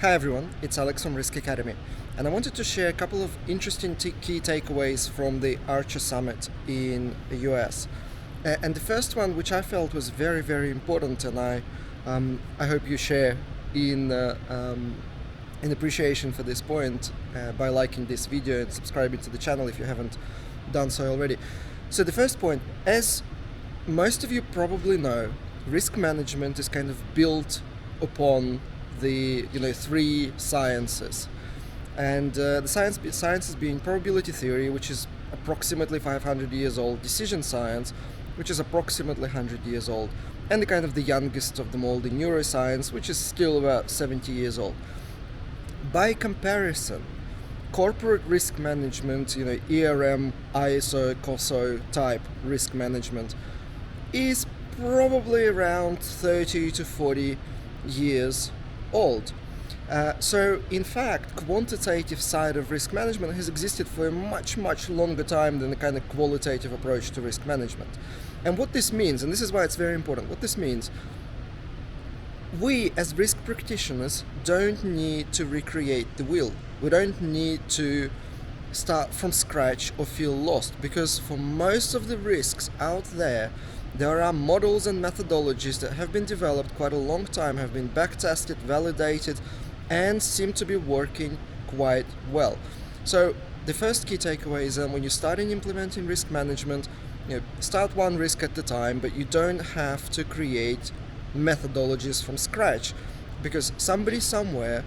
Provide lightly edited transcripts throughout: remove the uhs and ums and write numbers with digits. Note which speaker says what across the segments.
Speaker 1: Hi everyone, it's Alex from Risk Academy, and I wanted to share a couple of interesting key takeaways from the Archer Summit in the US. And the first one, which I felt was very, very important, and I hope you share in in appreciation for this point by liking this video and subscribing to the channel if you haven't done so already. So the first point, as most of you probably know, risk management is kind of built upon the three sciences, and the sciences being probability theory, which is approximately 500 years old, decision science, which is approximately 100 years old, and the youngest of them all, the neuroscience, which is still about 70 years old. By comparison, corporate risk management, ERM, ISO, COSO type risk management is probably around 30 to 40 years old. So in fact, quantitative side of risk management has existed for a much longer time than the kind of qualitative approach to risk management. And what this means, and this is why it's very important, what this means, we as risk practitioners don't need to recreate the wheel. We don't need to start from scratch or feel lost, because for most of the risks out there are models and methodologies that have been developed quite a long time, have been back-tested, validated, and seem to be working quite well. So the first key takeaway is that when you start implementing risk management, start one risk at a time, but you don't have to create methodologies from scratch, because somebody somewhere,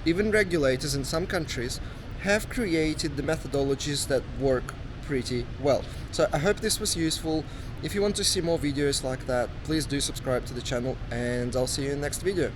Speaker 1: even regulators in some countries, have created the methodologies that work pretty well. So I hope this was useful. If you want to see more videos like that, please do subscribe to the channel, and I'll see you in the next video.